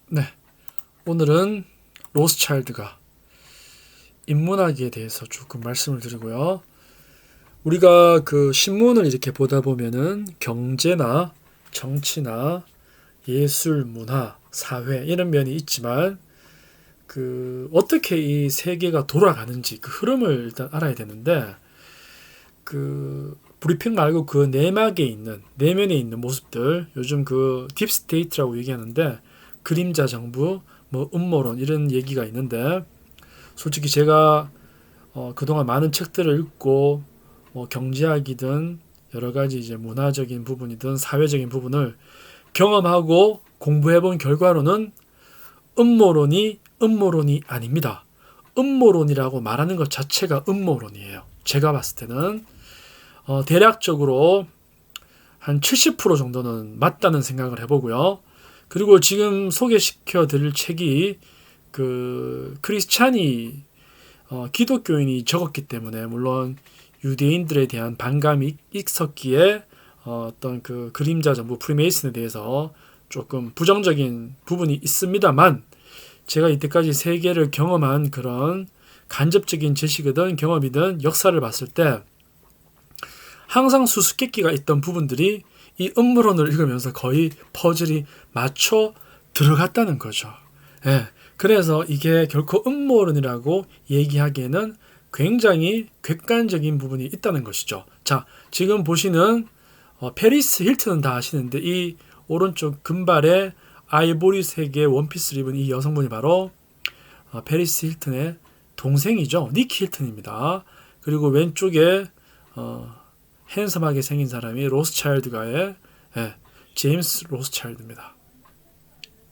네, 오늘은 로스차일드가 인문학에 대해서 조금 말씀을 드리고요. 우리가 그 신문을 이렇게 보다 보면은 경제나 정치나 예술, 문화, 사회 이런 면이 있지만 그 어떻게 이 세계가 돌아가는지 그 흐름을 일단 알아야 되는데 그 브리핑 말고 그 내막에 있는 내면에 있는 모습들 요즘 그 딥스테이트라고 얘기하는데 그림자 정부 뭐 음모론 이런 얘기가 있는데 솔직히 제가 그동안 많은 책들을 읽고 뭐 경제학이든 여러 가지 이제 문화적인 부분이든 사회적인 부분을 경험하고 공부해본 결과로는 음모론이 아닙니다. 음모론이라고 말하는 것 자체가 음모론이에요. 제가 봤을 때는 대략적으로 한 70% 정도는 맞다는 생각을 해보고요. 그리고 지금 소개시켜 드릴 책이 그 크리스찬이 기독교인이 적었기 때문에 물론 유대인들에 대한 반감이 있었기에 어떤 그 그림자 정부 프리메이슨에 대해서 조금 부정적인 부분이 있습니다만 제가 이때까지 세계를 경험한 그런 간접적인 지식이든 경험이든 역사를 봤을 때 항상 수수께끼가 있던 부분들이 이 음모론을 읽으면서 거의 퍼즐이 맞춰 들어갔다는 거죠. 예. 그래서 이게 결코 음모론이라고 얘기하기에는 굉장히 객관적인 부분이 있다는 것이죠. 자, 지금 보시는 페리스 힐튼은 다 아시는데 이 오른쪽 금발의 아이보리색의 원피스를 입은 이 여성분이 바로 페리스 힐튼의 동생이죠. 니키 힐튼입니다. 그리고 왼쪽에 핸섬하게 생긴 사람이 로스차일드가의 제임스 로스차일드입니다.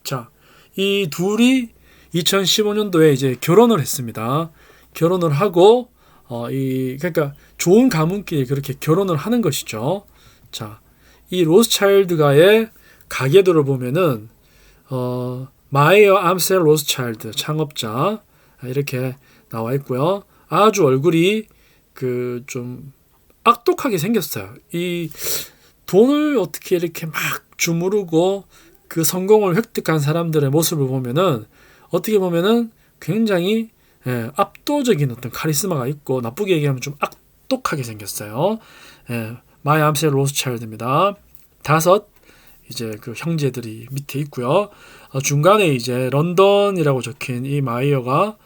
자, 이 둘이 2015년도에 이제 결혼을 했습니다. 결혼을 하고 그러니까 좋은 가문끼리 그렇게 결혼을 하는 것이죠. 자, 이 로스차일드가의 가계도를 보면은 마이어 암셀 로스차일드 창업자 이렇게 나와 있고요. 아주 얼굴이 그 좀 악독하게 생겼어요. 이 돈을 어떻게 이렇게 막 주무르고 그 성공을 획득한 사람들의 모습을 보면은 어떻게 보면은 굉장히 압도적인 어떤 카리스마가 있고 나쁘게 얘기하면 좀 악독하게 생겼어요. 마이 암셀 로스차일드입니다. 5 이제 그 형제들이 밑에 있고요. 중간에 이제 런던이라고 적힌 이 마이어가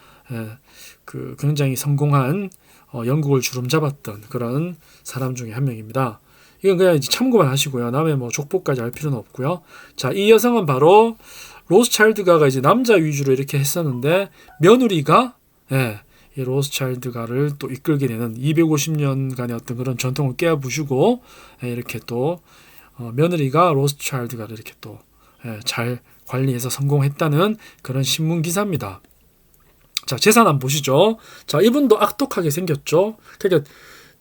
그 굉장히 성공한 영국을 주름잡았던 그런 사람 중에 한 명입니다. 이건 그냥 이제 참고만 하시고요. 남의 뭐 족보까지 알 필요는 없고요. 자, 이 여성은 바로 로스차일드가가 이제 남자 위주로 이렇게 했었는데 며느리가 이 로스차일드가를 또 이끌게 되는 250년간의 어떤 그런 전통을 깨부수고 이렇게 또 며느리가 로스차일드가를 이렇게 또 잘 관리해서 성공했다는 그런 신문 기사입니다. 자, 재산 한번 보시죠. 자, 이분도 악독하게 생겼죠. 그러니까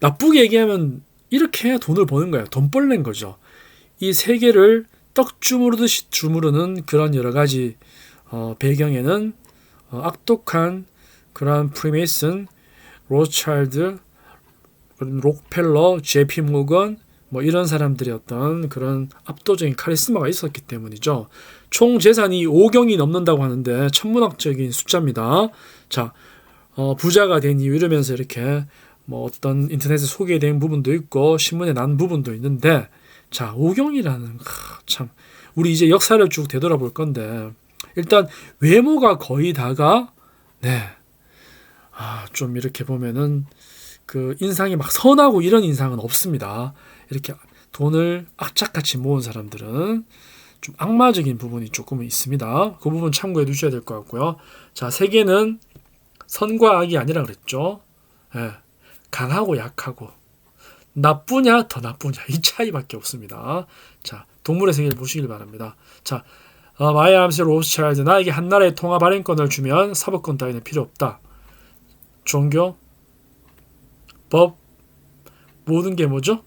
나쁘게 얘기하면 이렇게 해야 돈을 버는 거예요. 돈벌레인 거죠. 이 세계를 떡 주무르듯이 주무르는 그런 여러 가지 배경에는 악독한 그런 프리메이슨, 로스차일드, 록펠러, JP 모건 뭐 이런 사람들의 어떤 그런 압도적인 카리스마가 있었기 때문이죠. 총 재산이 5경이 넘는다고 하는데 천문학적인 숫자입니다. 자, 부자가 된 이유 이러면서 이렇게 뭐 어떤 인터넷에 소개된 부분도 있고 신문에 난 부분도 있는데 자, 5경이라는 참 우리 이제 역사를 쭉 되돌아볼 건데 일단 외모가 거의 다가 좀 이렇게 보면은 그 인상이 막 선하고 이런 인상은 없습니다. 이렇게 돈을 악착같이 모은 사람들은 좀 악마적인 부분이 조금은 있습니다. 그 부분 참고해 두셔야 될 것 같고요. 자, 세계는 선과 악이 아니라 그랬죠. 강하고 약하고 나쁘냐 더 나쁘냐 이 차이밖에 없습니다. 자, 동물의 세계를 보시길 바랍니다. 자, 마이 암셀 로스차일드 나에게 한 나라의 통합 발행권을 주면 사법권 따위는 필요 없다. 종교, 법, 모든 게 뭐죠?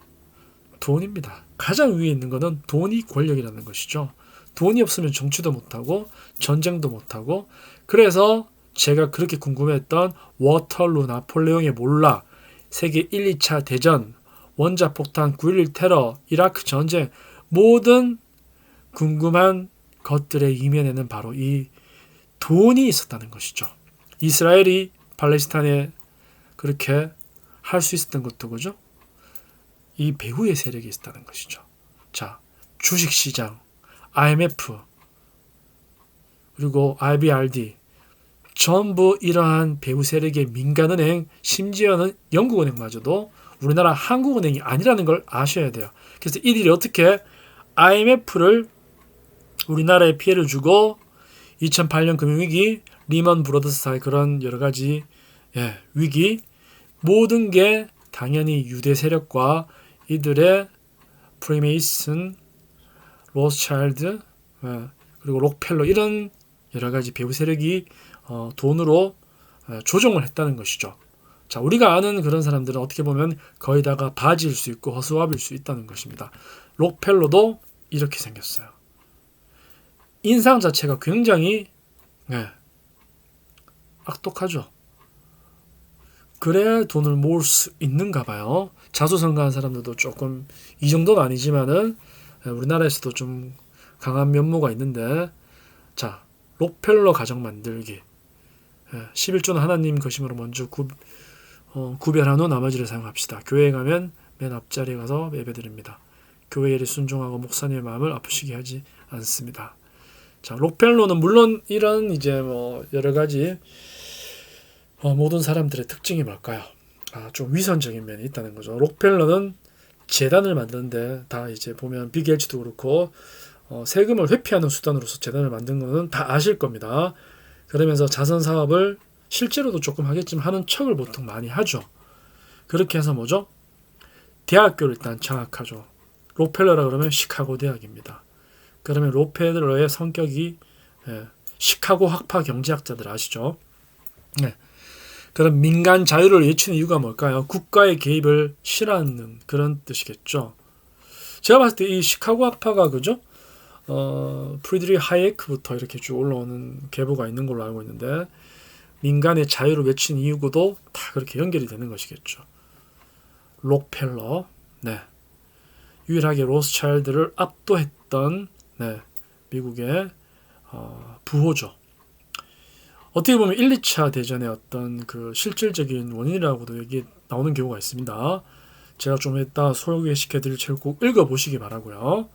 돈입니다. 가장 위에 있는 것은 돈이 권력이라는 것이죠. 돈이 없으면 정치도 못하고 전쟁도 못하고 그래서 제가 그렇게 궁금했던 워털루, 나폴레옹의 몰락, 세계 1, 2차 대전, 원자폭탄, 9.11 테러, 이라크 전쟁 모든 궁금한 것들의 이면에는 바로 이 돈이 있었다는 것이죠. 이스라엘이 팔레스타인에 그렇게 할 수 있었던 것도 그죠? 이 배후의 세력이 있었다는 것이죠. 자, 주식시장, IMF, 그리고 IBRD 전부 이러한 배후 세력의 민간은행, 심지어는 영국은행마저도 우리나라 한국은행이 아니라는 걸 아셔야 돼요. 그래서 이들이 어떻게 IMF를 우리나라에 피해를 주고 2008년 금융위기, 리먼 브러더스사의 그런 여러 가지 위기, 모든 게 당연히 유대 세력과 이들의 프리메이슨, 로스차일드, 그리고 록펠러 이런 여러 가지 배후 세력이 돈으로 조종을 했다는 것이죠. 자, 우리가 아는 그런 사람들은 어떻게 보면 거의다가 바지일 수 있고 허수아비일 수 있다는 것입니다. 록펠러도 이렇게 생겼어요. 인상 자체가 굉장히 악독하죠. 그래야 돈을 모을 수 있는가 봐요. 자수성가한 사람들도 조금 이 정도는 아니지만은 우리나라에서도 좀 강한 면모가 있는데, 자, 록펠러 가정 만들기. 11조는 하나님 것임으로 먼저 구별한 후 나머지를 사용합시다. 교회에 가면 맨 앞자리에 가서 예배드립니다. 교회 일에 순종하고 목사님의 마음을 아프시게 하지 않습니다. 자, 록펠러는 물론 이런 이제 뭐 여러 가지 모든 사람들의 특징이 뭘까요? 좀 위선적인 면이 있다는 거죠. 록펠러는 재단을 만드는데 다 이제 보면 빅 헬츠도 그렇고 세금을 회피하는 수단으로서 재단을 만든 거는 다 아실 겁니다. 그러면서 자선 사업을 실제로도 조금 하겠지만 하는 척을 보통 많이 하죠. 그렇게 해서 뭐죠? 대학교를 일단 장악하죠. 록펠러라 그러면 시카고 대학입니다. 그러면 록펠러의 성격이 시카고 학파 경제학자들 아시죠? 네. 그럼 민간 자유를 외치는 이유가 뭘까요? 국가의 개입을 싫어하는 그런 뜻이겠죠. 제가 봤을 때 이 시카고 학파가 그죠? 프리드리히 하이에크부터 이렇게 쭉 올라오는 계보가 있는 걸로 알고 있는데 민간의 자유를 외친 이유고도 다 그렇게 연결이 되는 것이겠죠. 록펠러, 유일하게 로스차일드를 압도했던 미국의 부호죠. 어떻게 보면 1, 2차 대전의 어떤 그 실질적인 원인이라고도 여기 나오는 경우가 있습니다. 제가 좀 이따 소개시켜드릴 책을 꼭 읽어보시기 바라고요.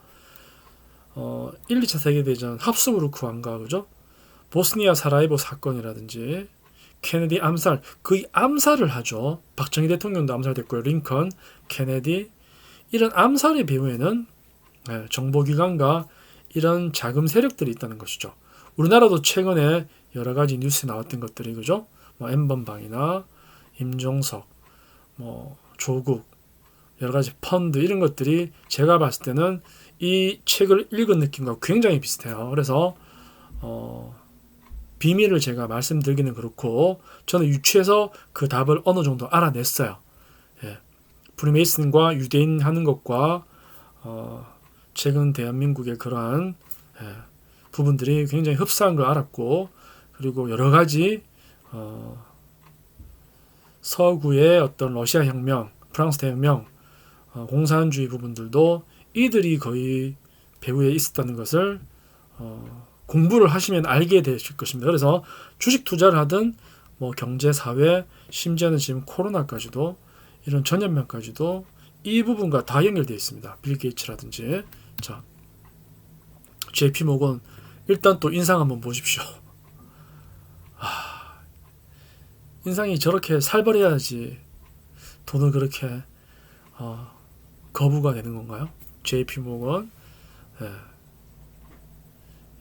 1, 2차 세계대전 합스부르크 왕가 그죠? 보스니아 사라예보 사건이라든지 케네디 암살, 거의 암살을 하죠. 박정희 대통령도 암살됐고요. 링컨, 케네디 이런 암살의 배후에는 정보기관과 이런 자금 세력들이 있다는 것이죠. 우리나라도 최근에 여러 가지 뉴스에 나왔던 것들이 그죠? 뭐 N번방이나 임종석, 뭐 조국, 여러 가지 펀드 이런 것들이 제가 봤을 때는 이 책을 읽은 느낌과 굉장히 비슷해요. 그래서 비밀을 제가 말씀드리기는 그렇고 저는 유추해서 그 답을 어느 정도 알아냈어요. 프리메이슨과 유대인 하는 것과 최근 대한민국의 그러한 부분들이 굉장히 흡사한 걸 알았고 그리고 여러 가지 서구의 어떤 러시아 혁명, 프랑스 대혁명, 공산주의 부분들도 이들이 거의 배후에 있었다는 것을 공부를 하시면 알게 되실 것입니다. 그래서 주식 투자를 하든 뭐 경제, 사회, 심지어는 지금 코로나까지도 이런 전염병까지도 이 부분과 다 연결되어 있습니다. 빌 게이츠라든지 자, JP 모건 일단 또 인상 한번 보십시오. 인상이 저렇게 살벌해야지 돈을 그렇게 거부가 되는 건가요? JP 모건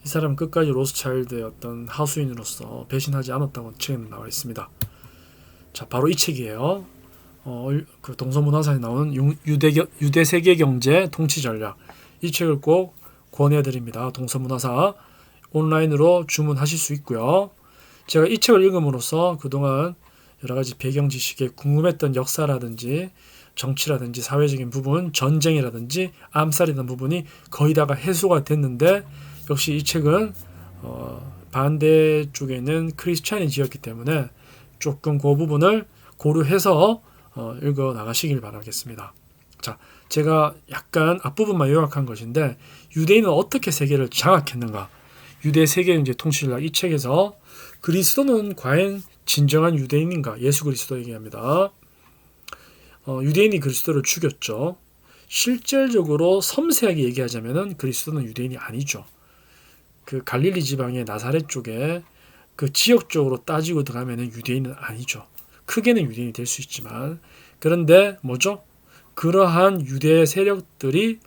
이 사람은 끝까지 로스차일드의 어떤 하수인으로서 배신하지 않았다고 책에 나와 있습니다. 자, 바로 이 책이에요. 그 동서문화사에 나오는 유대 세계 경제 통치 전략. 이 책을 꼭 권해드립니다. 동서문화사 온라인으로 주문하실 수 있고요. 제가 이 책을 읽음으로써 그동안 여러 가지 배경 지식에 궁금했던 역사라든지 정치라든지 사회적인 부분, 전쟁이라든지 암살이라는 부분이 거의 다가 해소가 됐는데 역시 이 책은 반대 쪽에 있는 크리스찬이 지었기 때문에 조금 그 부분을 고려해서 읽어 나가시길 바라겠습니다. 자, 제가 약간 앞부분만 요약한 것인데 유대인은 어떻게 세계를 장악했는가? 유대 세계경제 통치신학 이 책에서 그리스도는 과연 진정한 유대인인가? 예수 그리스도 얘기합니다. 유대인이 그리스도를 죽였죠. 실질적으로 섬세하게 얘기하자면은 그리스도는 유대인이 아니죠. 그 갈릴리 지방의 나사렛 쪽에 그 지역적으로 따지고 들어가면은 유대인은 아니죠. 크게는 유대인이 될 수 있지만, 그런데 뭐죠? 그러한 유대 세력들이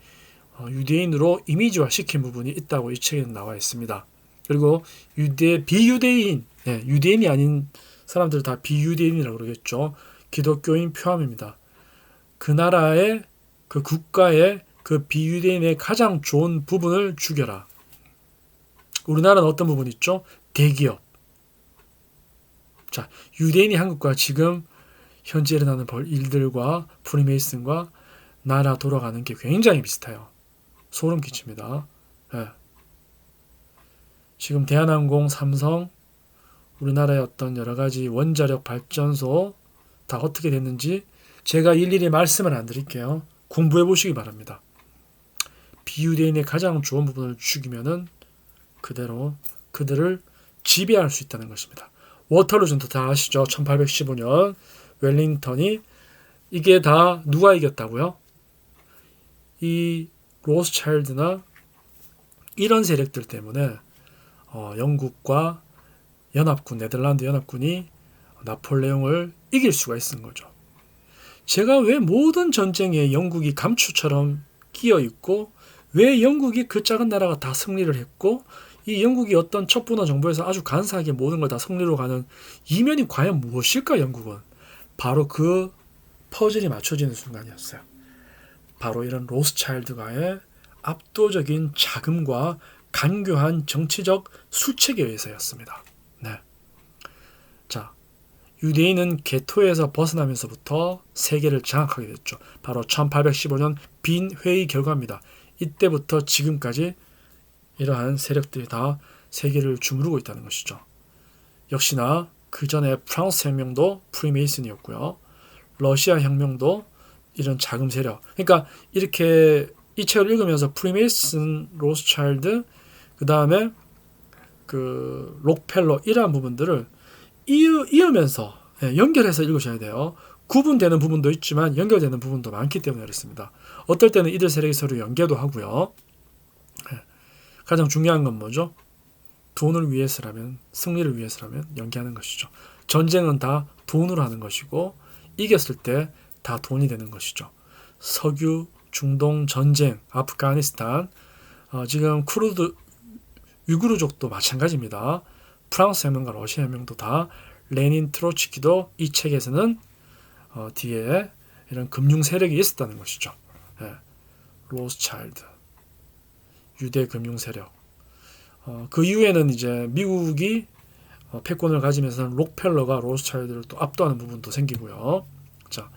유대인으로 이미지화 시킨 부분이 있다고 이 책에는 나와 있습니다. 그리고 비유대인, 유대인이 아닌 사람들 다 비유대인이라고 그러겠죠. 기독교인 표함입니다. 그 나라의 그 국가의 그 비유대인의 가장 좋은 부분을 죽여라. 우리나라는 어떤 부분이 있죠? 대기업. 자, 유대인이 한국과 지금 현재 일어나는 일들과 프리메이슨과 나라 돌아가는 게 굉장히 비슷해요. 소름 끼칩니다. 지금 대한항공, 삼성, 우리나라의 어떤 여러 가지 원자력 발전소 다 어떻게 됐는지 제가 일일이 말씀을 안 드릴게요. 공부해 보시기 바랍니다. 비유대인의 가장 좋은 부분을 죽이면은 그대로 그들을 지배할 수 있다는 것입니다. 워터루 전투 다 아시죠? 1815년 웰링턴이, 이게 다 누가 이겼다고요? 이 로스차일드나 이런 세력들 때문에 영국과 연합군, 네덜란드 연합군이 나폴레옹을 이길 수가 있는 거죠. 제가 왜 모든 전쟁에 영국이 감초처럼 끼어 있고, 왜 영국이 그 작은 나라가 다 승리를 했고, 이 영국이 어떤 첩부나 정부에서 아주 간사하게 모든 걸 다 승리로 가는 이면이 과연 무엇일까? 영국은 바로 그 퍼즐이 맞춰지는 순간이었어요. 바로 이런 로스차일드가의 압도적인 자금과 간교한 정치적 수책에 의해서였습니다. 네. 자, 유대인은 게토에서 벗어나면서부터 세계를 장악하게 됐죠. 바로 1815년 빈 회의 결과입니다. 이때부터 지금까지 이러한 세력들이 다 세계를 주무르고 있다는 것이죠. 역시나 그 전에 프랑스 혁명도 프리메이슨이었고요. 러시아 혁명도 이런 자금 세력. 그러니까 이렇게 이 책을 읽으면서 프리메이슨, 로스차일드, 그 다음에 그 록펠러 이러한 부분들을 이으면서 연결해서 읽으셔야 돼요. 구분되는 부분도 있지만 연결되는 부분도 많기 때문에 그렇습니다. 어떨 때는 이들 세력이 서로 연계도 하고요. 가장 중요한 건 뭐죠? 돈을 위해서라면, 승리를 위해서라면 연계하는 것이죠. 전쟁은 다 돈으로 하는 것이고 이겼을 때 다 돈이 되는 것이죠. 석유, 중동 전쟁, 아프가니스탄, 지금 위구르족도 마찬가지입니다. 프랑스 혁명과 러시아 혁명도 다 레닌, 트로츠키도 이 책에서는 뒤에 이런 금융 세력이 있었다는 것이죠. 로스차일드, 유대 금융 세력. 그 이후에는 이제 미국이 패권을 가지면서는 록펠러가 로스차일드를 또 압도하는 부분도 생기고요. 자,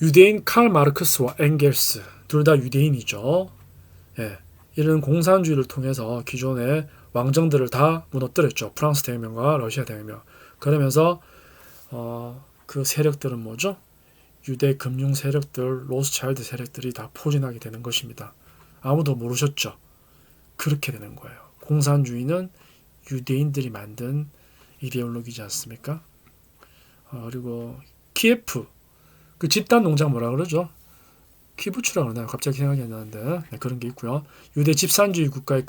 유대인 칼 마르크스와 엥겔스 둘 다 유대인이죠. 이런 공산주의를 통해서 기존의 왕정들을 다 무너뜨렸죠. 프랑스 대혁명과 러시아 대혁명. 그러면서 그 세력들은 뭐죠? 유대 금융 세력들, 로스차일드 세력들이 다 포진하게 되는 것입니다. 아무도 모르셨죠? 그렇게 되는 거예요. 공산주의는 유대인들이 만든 이데올로기지 않습니까? 그리고 키예프, 그 집단 농장 뭐라 그러죠? 키부츠라고 그러나요? 갑자기 생각이 안 나는데 그런 게 있고요. 유대 집산주의 국가의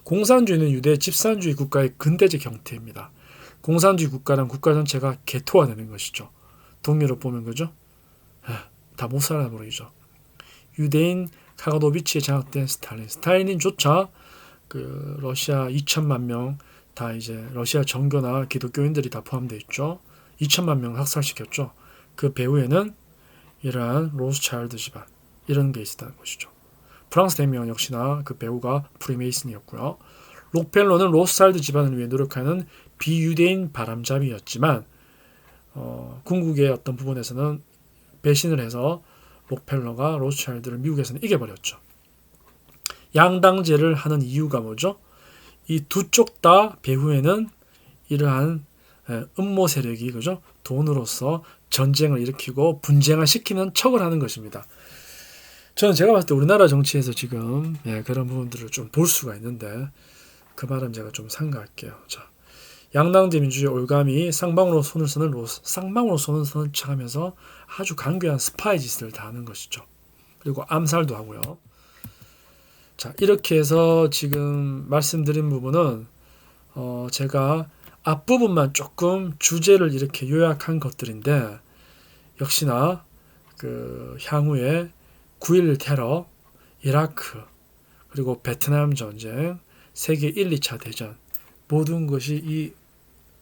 공산주의는 유대 집산주의 국가의 근대적 형태입니다. 공산주의 국가란 국가 전체가 개토화되는 것이죠. 동유럽 보면 그죠? 다 못 살아버리죠. 유대인 카가노비치에 장악된 스탈린조차 그 러시아 2천만 명 다 이제 러시아 정교나 기독교인들이 다 포함되어 있죠. 2천만 명 학살시켰죠. 그 배후에는 이러한 로스차일드 집안 이런 게 있었다는 것이죠. 프랑스 대혁명 역시나 그 배후가 프리메이슨이었고요. 록펠러는 로스차일드 집안을 위해 노력하는 비유대인 바람잡이였지만 궁극의 어떤 부분에서는 배신을 해서 록펠러가 로스차일드를 미국에서는 이겨버렸죠. 양당제를 하는 이유가 뭐죠? 이 두 쪽 다 배후에는 이러한 음모 세력이 그죠? 돈으로서 전쟁을 일으키고 분쟁을 시키는 척을 하는 것입니다. 저는 제가 봤을 때 우리나라 정치에서 지금 그런 부분들을 좀 볼 수가 있는데 그 말은 제가 좀 삼가할게요. 자, 양당제 민주주의 올가미 쌍방으로 손을 쓰는 척하면서 아주 간교한 스파이 짓을 다 하는 것이죠. 그리고 암살도 하고요. 자, 이렇게 해서 지금 말씀드린 부분은 제가 앞부분만 조금 주제를 이렇게 요약한 것들인데, 역시나 그 향후에 9.11 테러, 이라크, 그리고 베트남 전쟁, 세계 1, 2차 대전, 모든 것이 이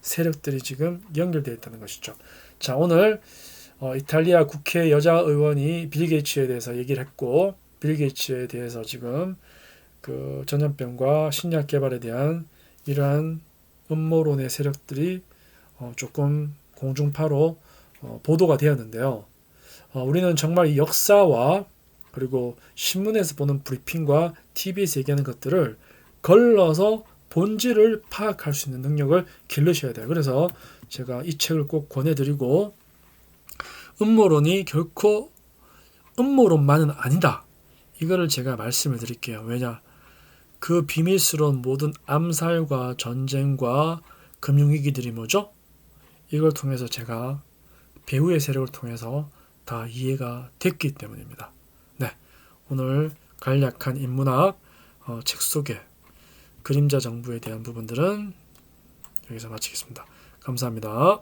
세력들이 지금 연결되어 있다는 것이죠. 자, 오늘 이탈리아 국회 여자 의원이 빌 게이츠에 대해서 얘기를 했고, 빌 게이츠에 대해서 지금 그 전염병과 신약 개발에 대한 이러한 음모론의 세력들이 조금 공중파로 보도가 되었는데요. 우리는 정말 이 역사와 그리고 신문에서 보는 브리핑과 TV에서 얘기하는 것들을 걸러서 본질을 파악할 수 있는 능력을 기르셔야 돼요. 그래서 제가 이 책을 꼭 권해드리고, 음모론이 결코 음모론만은 아니다, 이거를 제가 말씀을 드릴게요. 왜냐? 그 비밀스러운 모든 암살과 전쟁과 금융위기들이 뭐죠? 이걸 통해서 제가 배후의 세력을 통해서 다 이해가 됐기 때문입니다. 네, 오늘 간략한 인문학 책 속의 그림자 정부에 대한 부분들은 여기서 마치겠습니다. 감사합니다.